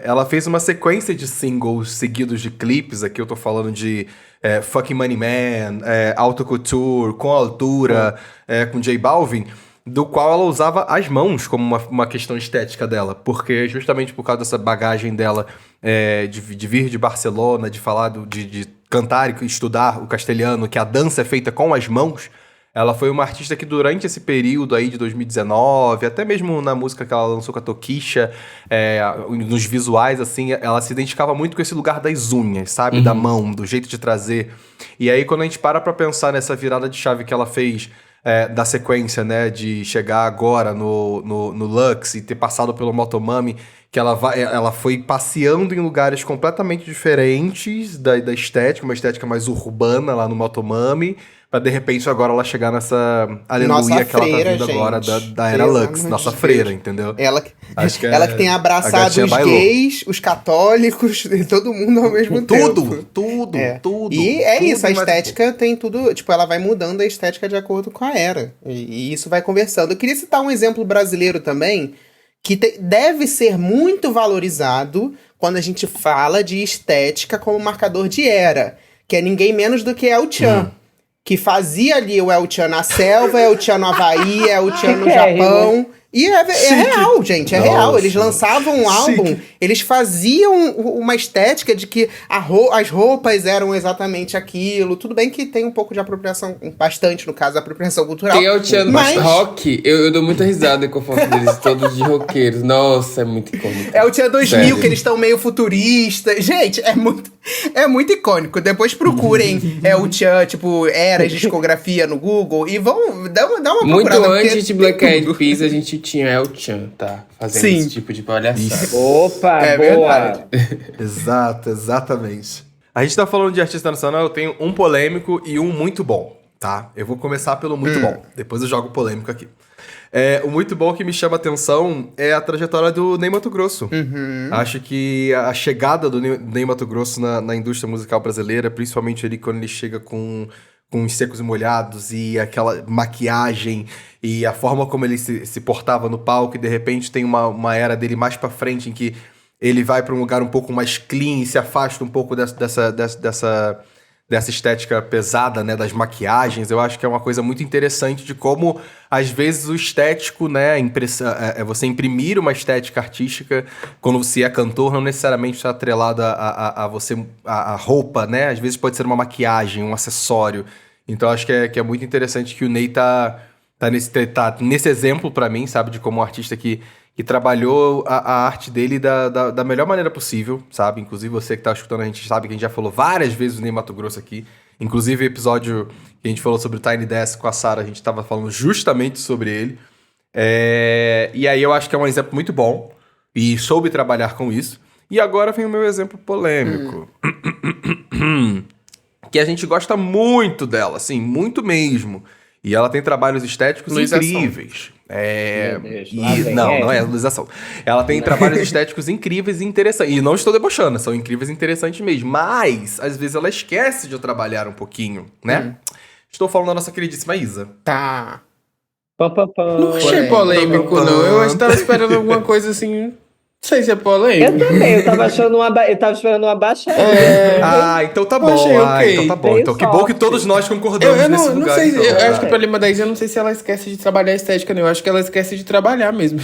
Ela fez uma sequência de singles seguidos de clipes, aqui eu tô falando de Fucking Money Man, Auto Couture, Com Altura, com J Balvin, do qual ela usava as mãos como uma questão estética dela, porque justamente por causa dessa bagagem dela de vir de Barcelona, de falar de cantar e estudar o castelhano, que a dança é feita com as mãos, ela foi uma artista que durante esse período aí de 2019, até mesmo na música que ela lançou com a Tokisha, nos visuais, assim, ela se identificava muito com esse lugar das unhas, sabe? Da mão, do jeito de trazer. E aí, quando a gente para pra pensar nessa virada de chave que ela fez, da sequência, né, de chegar agora no Lux e ter passado pelo Motomami, que ela foi passeando em lugares completamente diferentes da estética, uma estética mais urbana lá no Motomami, pra de repente agora ela chegar nessa aleluia Nossa que ela tá freira, vindo agora gente. da era Pelo Lux, amor nossa de freira, Deus. entendeu? Ela que Acho tem a abraçado gatinha os bailou. gays, os católicos, todo mundo ao mesmo tempo. Tudo. E é tudo isso, a mais um estética tem tudo, tipo, ela vai mudando a estética de acordo com a era. E isso vai conversando. Eu queria citar um exemplo brasileiro também, que deve ser muito valorizado quando a gente fala de estética como marcador de era, que é ninguém menos do que El Chan. Que fazia ali o El Chan na selva, El Chan no Havaí, El Chan no Japão. E é real, gente, é Nossa. real. Eles lançavam um álbum, Chique. eles faziam uma estética de que as roupas eram exatamente aquilo. Tudo bem que tem um pouco de apropriação, bastante no caso, apropriação cultural. Tem o Tiano mas Rock, eu dou muita risada com a foto deles, todos de roqueiros. Nossa, é muito icônico. é o Tia 2000, Sério. que eles estão meio futuristas. Gente, é muito icônico. Depois procurem o Tia, tipo, eras de discografia no Google e vão dar uma Muito procurada. porque antes de Black Eyed Peas, a gente tinha El Chan, tá? Fazendo Sim. esse tipo de palhaçada. Opa, É boa! verdade. Exato, exatamente. A gente tá falando de artista nacional, eu tenho um polêmico e um muito bom, tá? Eu vou começar pelo muito bom, depois eu jogo polêmico aqui. O muito bom que me chama a atenção é a trajetória do Ney Matogrosso. Acho que a chegada do Ney Matogrosso na indústria musical brasileira, principalmente ali quando ele chega com os secos e molhados e aquela maquiagem e a forma como ele se portava no palco, e de repente tem uma era dele mais pra frente em que ele vai pra um lugar um pouco mais clean e se afasta um pouco dessa estética pesada, né, das maquiagens. Eu acho que é uma coisa muito interessante de como, às vezes, o estético, né, você imprimir uma estética artística quando você é cantor, não necessariamente está atrelada a roupa, né, às vezes pode ser uma maquiagem, um acessório. Então, acho que é muito interessante que o Ney tá nesse exemplo pra mim, sabe, de como um artista que trabalhou a arte dele da melhor maneira possível, sabe? Inclusive você que tá escutando, a gente sabe que a gente já falou várias vezes o Ney Matogrosso aqui. Inclusive, o episódio que a gente falou sobre o Tiny Desk com a Sarah, a gente estava falando justamente sobre ele. E aí eu acho que é um exemplo muito bom e soube trabalhar com isso. E agora vem o meu exemplo polêmico. Que a gente gosta muito dela, assim, muito mesmo. E ela tem trabalhos estéticos Luísa incríveis. Meu Deus, lá vem Não, essa. não é luização. Ela tem trabalhos estéticos incríveis e interessantes. E não estou debochando, são incríveis e interessantes mesmo. Mas, às vezes, ela esquece de trabalhar um pouquinho, né? Estou falando da nossa queridíssima Isa. Tá. Pam, pam, pam. Não achei polêmico, não. Eu acho que tava esperando alguma coisa assim. Não sei se é Eu polêmico. também, eu tava esperando uma baixaria. Então tá Eu bom. achei ok. Então tá bom. Tem Então que bom que sorte. todos nós concordamos Eu nesse não lugar. sei, então. eu acho que o problema da Isa, eu não sei se ela esquece de trabalhar a estética, não. Eu acho que ela esquece de trabalhar mesmo.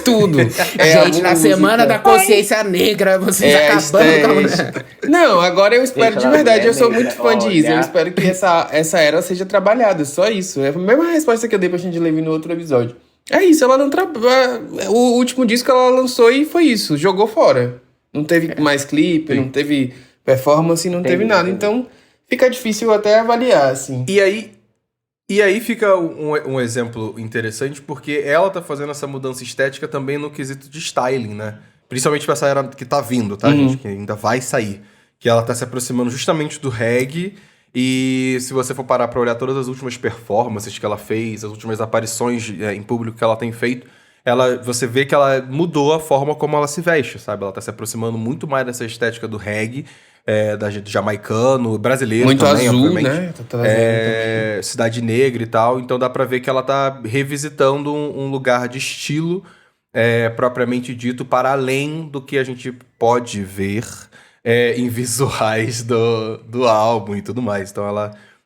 Tudo. Gente, na semana da consciência negra, vocês É a acabando com a mulher. estética. Não, agora eu espero Deixa de ela verdade, ver, eu sou negra. muito fã de Isa. Eu Olha. espero que essa era seja trabalhada, só isso. É a mesma resposta que eu dei pra Shandy Levy no outro episódio. É isso, ela não trabalha. O último disco ela lançou e foi isso, jogou fora. Não teve mais clipe, não teve performance, não teve nada. Então fica difícil até avaliar, assim. E aí fica um exemplo interessante, porque ela tá fazendo essa mudança estética também no quesito de styling, né? Principalmente pra essa era que tá vindo, tá, gente? Que ainda vai sair. Que ela tá se aproximando justamente do reggae. E se você for parar pra olhar todas as últimas performances que ela fez, as últimas aparições em público que ela tem feito, você vê que ela mudou a forma como ela se veste, sabe? Ela tá se aproximando muito mais dessa estética do reggae, do jamaicano, brasileiro Muito também, azul, obviamente. né? Tá trazendo também. Cidade Negra e tal. Então dá pra ver que ela tá revisitando um lugar de estilo propriamente dito, para além do que a gente pode ver em visuais do álbum e tudo mais. Então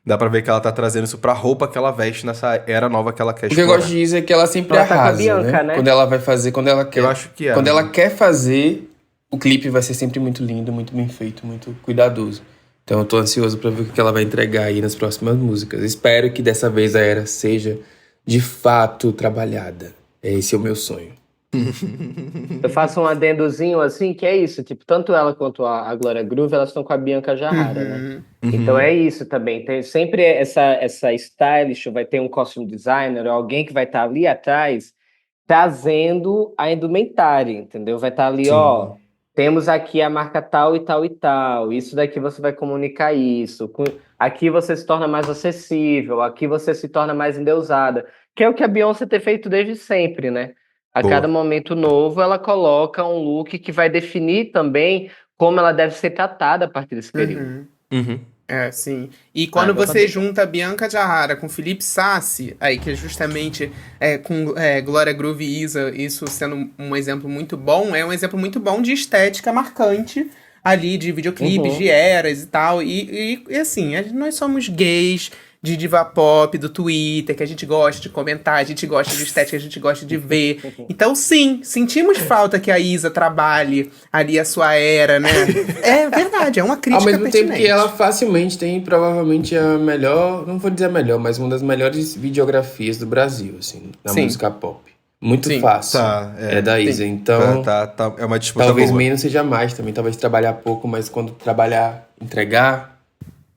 dá pra ver que ela tá trazendo isso pra roupa que ela veste nessa era nova que ela quer O que eu explorar. gosto de Isa é que ela sempre Ela tá com a arrasa, Bianca, né? Quando ela vai fazer, quando ela quer. Eu acho que é. Quando ela quer fazer, o clipe vai ser sempre muito lindo, muito bem feito, muito cuidadoso. Então eu tô ansioso pra ver o que ela vai entregar aí nas próximas músicas. Espero que dessa vez a era seja de fato trabalhada. Esse é o meu sonho. Eu faço um adendozinho assim, que é isso, tipo, tanto ela quanto a Glória Groove, elas estão com a Bianca Jarrara, né? Então é isso também, tem sempre essa stylist, vai ter um costume designer, ou alguém que vai estar ali atrás trazendo a indumentária, entendeu? Vai estar ali, Sim. ó, temos aqui a marca tal e tal e tal, isso daqui você vai comunicar isso, aqui você se torna mais acessível, aqui você se torna mais endeusada, que é o que a Beyoncé tem feito desde sempre, né? A Boa. cada momento novo, ela coloca um look que vai definir também como ela deve ser tratada a partir desse período. Sim. E quando dá pra você ver. junta Bianca Jarrara com Felipe Sassi, aí que é justamente com Glória Groove e Isa, isso sendo um exemplo muito bom, é um exemplo muito bom de estética marcante ali, de videoclipes, de eras e tal. E assim, nós somos gays de diva pop, do Twitter, que a gente gosta de comentar, a gente gosta de estética, a gente gosta de ver. Então, sim, sentimos falta que a Isa trabalhe ali a sua era, né? É verdade, é uma crítica Ao mesmo tempo pertinente. que ela facilmente tem provavelmente a melhor, não vou dizer a melhor, mas uma das melhores videografias do Brasil, assim, na Sim. música pop. Muito Sim. fácil. Tá, é da Isa, então É uma disputa talvez boa. menos seja mais também, talvez trabalhar pouco, mas quando trabalhar, entregar,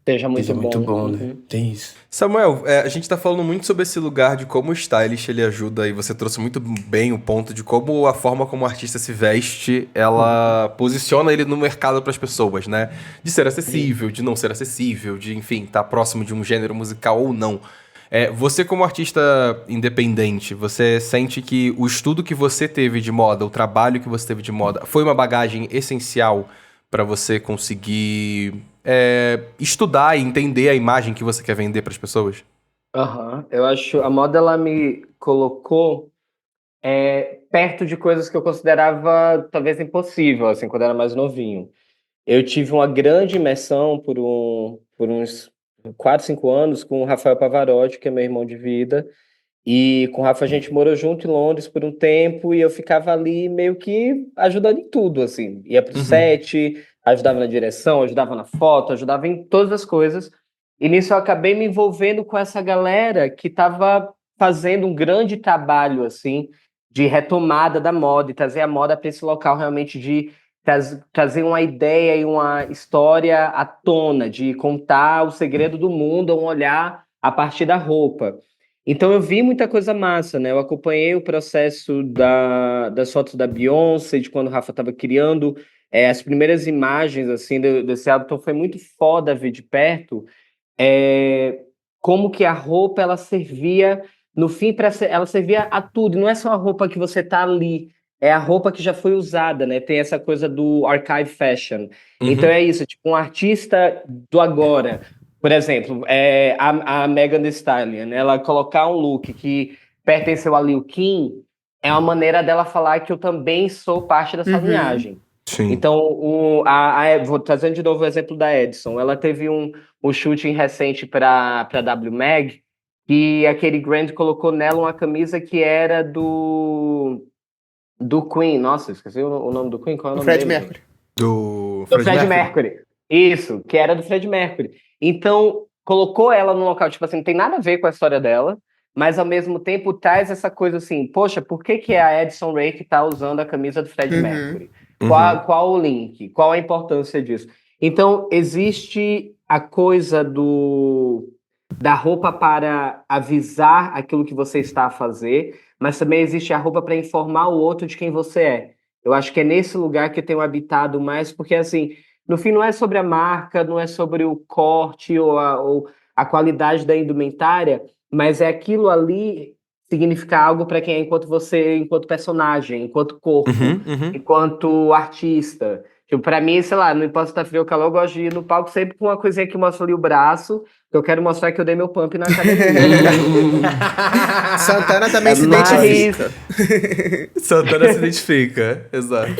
Seja muito seja bom. muito bom, né? Uhum. Tem isso. Samuel, a gente tá falando muito sobre esse lugar de como o stylist ele ajuda, e você trouxe muito bem o ponto de como a forma como o artista se veste, ela posiciona ele no mercado para as pessoas, né? De ser acessível, de não ser acessível, de, enfim, tá próximo de um gênero musical ou não. Você como artista independente, você sente que o estudo que você teve de moda, o trabalho que você teve de moda, foi uma bagagem essencial para você conseguir estudar e entender a imagem que você quer vender para as pessoas? Eu acho a moda ela me colocou perto de coisas que eu considerava talvez impossível, assim, quando eu era mais novinho. Eu tive uma grande imersão por uns 4, 5 anos com o Rafael Pavarotti, que é meu irmão de vida. E com o Rafa a gente morou junto em Londres por um tempo e eu ficava ali meio que ajudando em tudo, assim. Ia pro set, ajudava na direção, ajudava na foto, ajudava em todas as coisas. E nisso eu acabei me envolvendo com essa galera que estava fazendo um grande trabalho, assim, de retomada da moda e trazer a moda para esse local realmente de trazer uma ideia e uma história à tona, de contar o segredo do mundo, um olhar a partir da roupa. Então eu vi muita coisa massa, né? Eu acompanhei o processo das fotos da Beyoncé, de quando o Rafa estava criando as primeiras imagens assim desse álbum. Então foi muito foda ver de perto é, como que a roupa ela servia no fim ela servia a tudo. Não é só a roupa que você tá ali, é a roupa que já foi usada, né? Tem essa coisa do archive fashion. Então é isso, tipo um artista do agora. Por exemplo, a Megan Thee Stallion, ela colocar um look que pertenceu a Lil Kim é uma maneira dela falar que eu também sou parte dessa linhagem. Sim. Então, vou trazendo de novo o exemplo da Edison. Ela teve um shooting recente para W Mag, e aquele Grant colocou nela uma camisa que era do Queen. Nossa, esqueci o nome do Queen. Qual é o nome Fred dele? Mercury. Do Do Fred Mercury. Isso, que era do Fred Mercury. Então, colocou ela num local, tipo assim, não tem nada a ver com a história dela, mas ao mesmo tempo traz essa coisa assim, poxa, por que é a Addison Rae que tá usando a camisa do Fred Mercury? Qual o link? Qual a importância disso? Então, existe a coisa da roupa para avisar aquilo que você está a fazer, mas também existe a roupa para informar o outro de quem você é. Eu acho que é nesse lugar que eu tenho habitado mais, porque assim, no fim não é sobre a marca, não é sobre o corte ou a qualidade da indumentária, mas é aquilo ali significar algo para quem é enquanto você, enquanto personagem, enquanto corpo, enquanto artista. Tipo, pra mim, sei lá, não importa se tá frio ou calor, eu gosto de ir no palco sempre com uma coisinha que mostra ali o braço, que eu quero mostrar que eu dei meu pump na academia. Santana também se Mas- identifica. Santana se identifica, exato.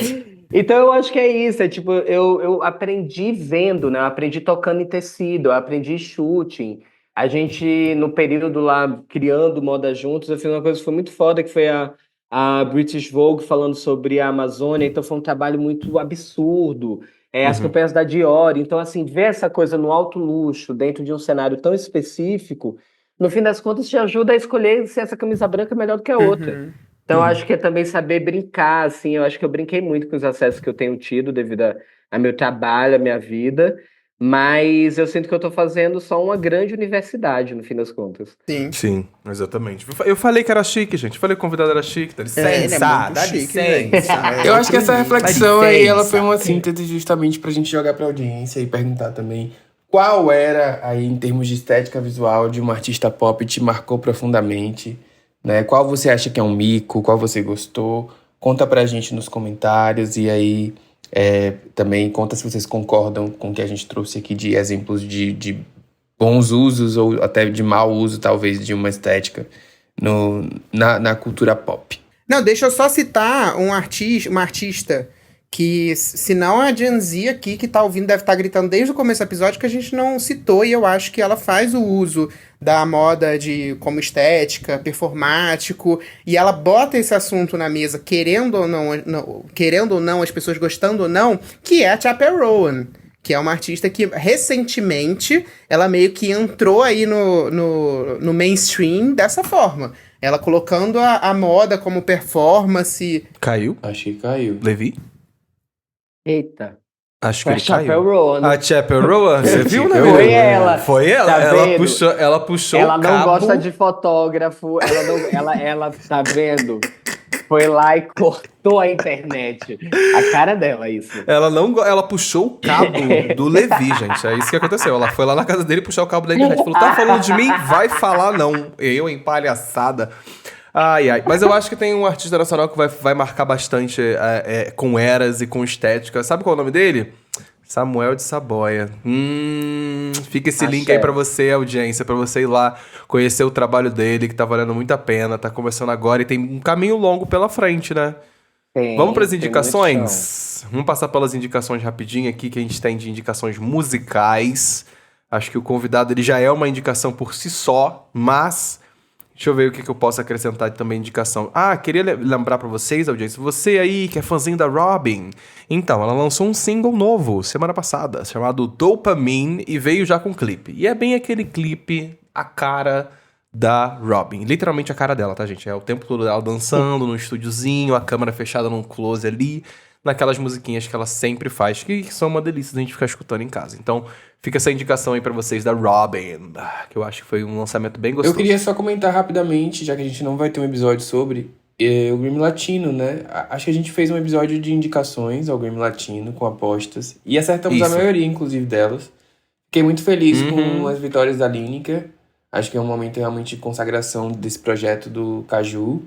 Então eu acho que é isso, é tipo, eu aprendi vendo, né? Eu aprendi tocando em tecido, eu aprendi shooting. A gente, no período lá, criando moda juntos, eu fiz uma coisa que foi muito foda, que foi a British Vogue falando sobre a Amazônia, então foi um trabalho muito absurdo. As campanhas da Dior, então assim, ver essa coisa no alto luxo, dentro de um cenário tão específico, no fim das contas te ajuda a escolher se essa camisa branca é melhor do que a outra. Então, eu acho que é também saber brincar, assim. Eu acho que eu brinquei muito com os acessos que eu tenho tido devido a meu trabalho, a minha vida. Mas eu sinto que eu tô fazendo só uma grande universidade, no fim das contas. Sim. Sim, exatamente. Eu falei que era chique, gente. Eu falei que o convidado era chique. Dá licença, ele é muito dá chique, licença. Eu acho que essa acredito. reflexão Dá aí, licença. ela foi uma síntese justamente pra gente jogar pra audiência e perguntar também qual era, aí, em termos de estética visual, de uma artista pop te marcou profundamente, né? Qual você acha que é um mico, qual você gostou? Conta pra gente nos comentários e aí também conta se vocês concordam com o que a gente trouxe aqui de exemplos de bons usos ou até de mau uso, talvez, de uma estética na cultura pop. Não, deixa eu só citar uma artista que, se não a Gen Z aqui que tá ouvindo, deve estar gritando desde o começo do episódio, que a gente não citou, e eu acho que ela faz o uso da moda como estética, performático, e ela bota esse assunto na mesa, querendo ou não, as pessoas gostando ou não, que é a Chappell Rowan, que é uma artista que, recentemente, ela meio que entrou aí no mainstream dessa forma. Ela colocando a moda como performance. Caiu? Acho que caiu. Levi? Eita. Acho que Foi a ele Chappell caiu. Rowan. A Chappell Rowan, você viu, né? Foi ela. Foi ela. Tá ela vendo? puxou Ela o não cabo. gosta de fotógrafo, ela tá vendo? Foi lá e cortou a internet. A cara dela, isso. Ela puxou o cabo do Levi, gente. É isso que aconteceu. Ela foi lá na casa dele puxar o cabo da internet. Falou, tá falando de mim? Vai falar não. Eu, em palhaçada. Ai, ai. Mas eu acho que tem um artista nacional que vai marcar bastante com eras e com estética. Sabe qual é o nome dele? Samuel de Saboia. Fica esse link aí pra você, audiência, pra você ir lá conhecer o trabalho dele, que tá valendo muito a pena, tá começando agora e tem um caminho longo pela frente, né? Vamos pras indicações? Vamos passar pelas indicações rapidinho aqui, que a gente tem de indicações musicais. Acho que o convidado ele já é uma indicação por si só, mas deixa eu ver o que eu posso acrescentar também de indicação. Queria lembrar pra vocês, audiência, você aí que é fãzinho da Robyn, então, ela lançou um single novo semana passada, chamado Dopamine, e veio já com clipe. E é bem aquele clipe, a cara da Robyn. Literalmente a cara dela, tá, gente? É o tempo todo ela dançando no estúdiozinho, a câmera fechada num close ali, naquelas musiquinhas que ela sempre faz, que são uma delícia a gente ficar escutando em casa. Então, fica essa indicação aí pra vocês da Robin, que eu acho que foi um lançamento bem gostoso. Eu queria só comentar rapidamente, já que a gente não vai ter um episódio sobre o Grammy Latino, né? Acho que a gente fez um episódio de indicações ao Grammy Latino com apostas e acertamos a Isso. maioria, inclusive, delas. Fiquei muito feliz Uhum. com as vitórias da Lineker. Acho que é um momento realmente de consagração desse projeto do Caju.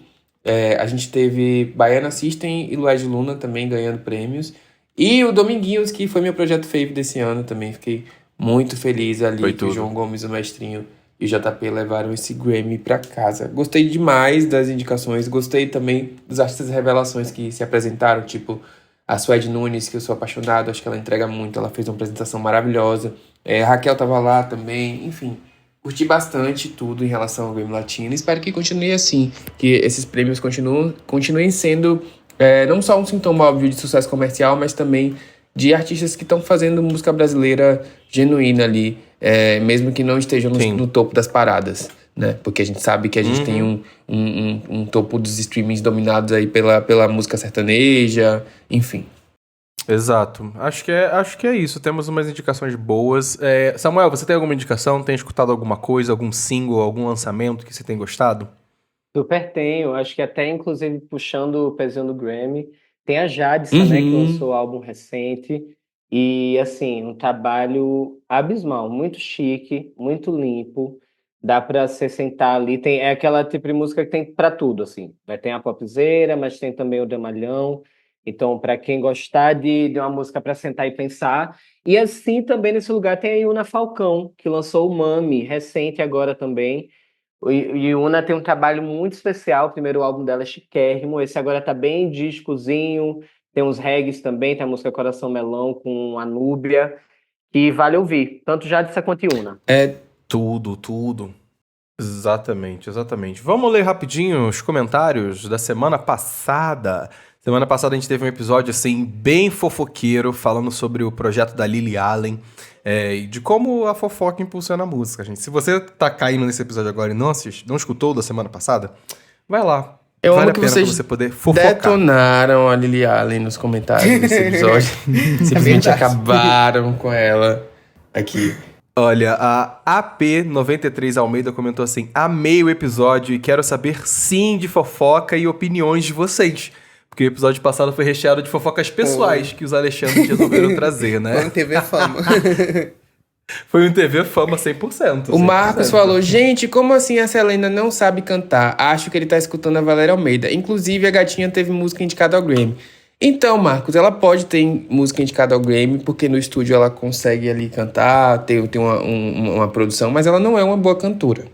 A gente teve Baiana System e Lued Luna também ganhando prêmios. E o Dominguinhos, que foi meu projeto fave desse ano também. Fiquei muito feliz ali Foi que o tudo. João Gomes, o Mestrinho, e o JP levaram esse Grammy pra casa. Gostei demais das indicações. Gostei também dos artistas revelações que se apresentaram, tipo a Suede Nunes, que eu sou apaixonado. Acho que ela entrega muito. Ela fez uma apresentação maravilhosa. A Raquel tava lá também. Enfim, curti bastante tudo em relação ao Grammy Latino. Espero que continue assim. Que esses prêmios continuem sendo não só um sintoma óbvio de sucesso comercial, mas também de artistas que estão fazendo música brasileira genuína ali, mesmo que não estejam no topo das paradas, né? Porque a gente sabe que a gente tem um topo dos streamings dominados aí pela música sertaneja, enfim. Exato. Acho que é isso. Temos umas indicações boas. Samuel, você tem alguma indicação? Tem escutado alguma coisa, algum single, algum lançamento que você tem gostado? Super tenho, acho que até inclusive puxando o pezinho do Grammy, tem a Jadson, né, que lançou álbum recente, e assim, um trabalho abismal, muito chique, muito limpo, dá pra você sentar ali, é aquela tipo de música que tem pra tudo, assim, vai ter a popzeira, mas tem também o dramalhão, então pra quem gostar de uma música pra sentar e pensar, e assim também nesse lugar tem a Yuna Falcão, que lançou o Mami, recente agora também. E Una tem um trabalho muito especial, o primeiro álbum dela é chiquérrimo, esse agora tá bem discozinho, tem uns reggaes também, tem a música Coração Melão com a Núbia, e vale ouvir, tanto Jadson quanto Una. Tudo. Exatamente. Vamos ler rapidinho os comentários da semana passada. Semana passada a gente teve um episódio, assim, bem fofoqueiro, falando sobre o projeto da Lily Allen e de como a fofoca impulsiona a música, gente. Se você tá caindo nesse episódio agora e não escutou da semana passada, vai lá. Eu Vale amo a que pena vocês pra você poder fofocar. detonaram a Lily Allen nos comentários desse episódio. Simplesmente verdade. acabaram com ela aqui. Olha, a AP93 Almeida comentou assim: amei o episódio e quero saber sim de fofoca e opiniões de vocês. Porque o episódio passado foi recheado de fofocas pessoais que os Alexandres resolveram trazer, né? Vamos TV Fama. Foi um TV Fama 100%. O Marcos 100%. falou, gente, como assim a Selena não sabe cantar? Acho que ele tá escutando a Valéria Almeida. Inclusive, a gatinha teve música indicada ao Grammy. Então, Marcos, ela pode ter música indicada ao Grammy, porque no estúdio ela consegue ali cantar, ter uma produção, mas ela não é uma boa cantora.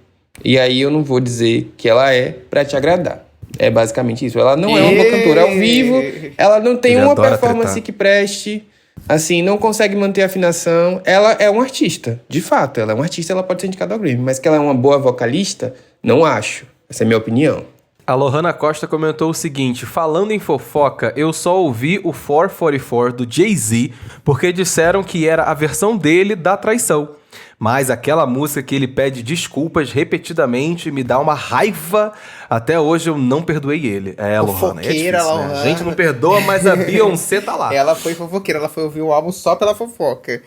E aí eu não vou dizer que ela é pra te agradar. É basicamente isso. Ela não é uma boa cantora ao vivo, ela não tem Ele uma adora performance tretar. que preste, assim, não consegue manter a afinação. Ela é uma artista, de fato. Ela é uma artista, ela pode ser indicada ao Grammy. Mas que ela é uma boa vocalista, não acho. Essa é a minha opinião. A Lohana Costa comentou o seguinte: falando em fofoca, eu só ouvi o 444 do Jay-Z porque disseram que era a versão dele da traição. Mas aquela música que ele pede desculpas repetidamente me dá uma raiva. Até hoje eu não perdoei ele. Lohana, é Fofoqueira, difícil, né? Lohana. A gente não perdoa, mas a Beyoncé tá lá. Ela foi fofoqueira, ela foi ouvir o álbum só pela fofoca.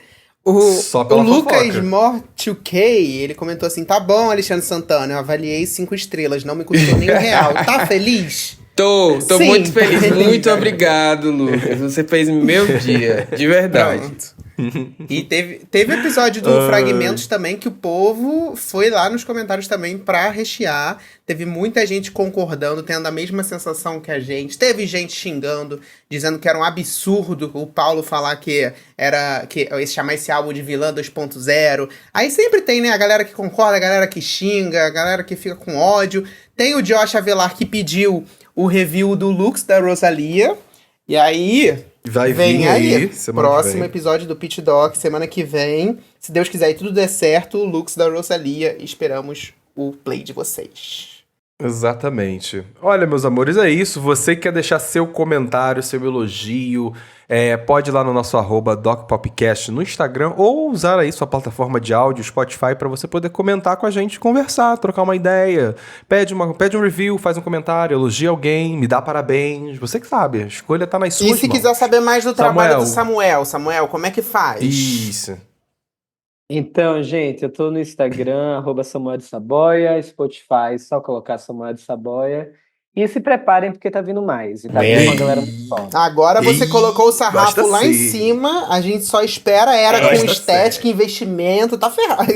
Só pela o Lucas fofoca. More2K, ele comentou assim, tá bom, Alexandre Santana, eu avaliei 5 estrelas, não me custou nem R$1. Tá feliz? Tô Sim, muito feliz. tá feliz. Muito obrigado, Lucas. Você fez meu dia, de verdade. Pronto. E teve episódio do Fragmentos também, que o povo foi lá nos comentários também pra rechear. Teve muita gente concordando, tendo a mesma sensação que a gente. Teve gente xingando, dizendo que era um absurdo o Paulo falar que chamar esse álbum de vilã 2.0. Aí sempre tem, né, a galera que concorda, a galera que xinga, a galera que fica com ódio. Tem o Josh Avelar que pediu o review do Lux da Rosalía. E aí... Vai Vem vir aí, semana que próximo vem. episódio do Pitch Doc, semana que vem. Se Deus quiser e tudo der certo, o Lux da Rosalía. Esperamos o play de vocês. Exatamente. Olha, meus amores, é isso. Você quer deixar seu comentário, seu elogio, pode ir lá no nosso @DocPopcast no Instagram ou usar aí sua plataforma de áudio, Spotify, para você poder comentar com a gente, conversar, trocar uma ideia. Pede um review, faz um comentário, elogia alguém, me dá parabéns. Você que sabe, a escolha tá nas suas E se mãos. quiser saber mais do trabalho Samuel. do Samuel, como é que faz? Isso. Então, gente, eu tô no Instagram, @Samuel de Saboia, Spotify, só colocar Samuel de Saboia. E se preparem, porque tá vindo mais. E tá vindo uma galera muito foda. Agora você Ih, colocou o sarrafo gosta lá em sim. cima, a gente só espera era com estética, investimento, tá ferrado.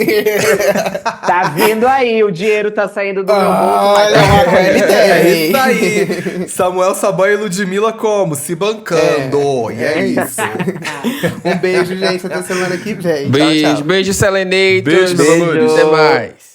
Tá vindo aí, o dinheiro tá saindo do meu bolso. Olha, mas ele tem. É isso aí. Samuel Saboia e Ludmilla como? Se bancando. E é isso. Um beijo, gente, até semana que vem. Beijo, Tchau, tchau. beijo, Selenators. Beijo, meus amores. Até mais.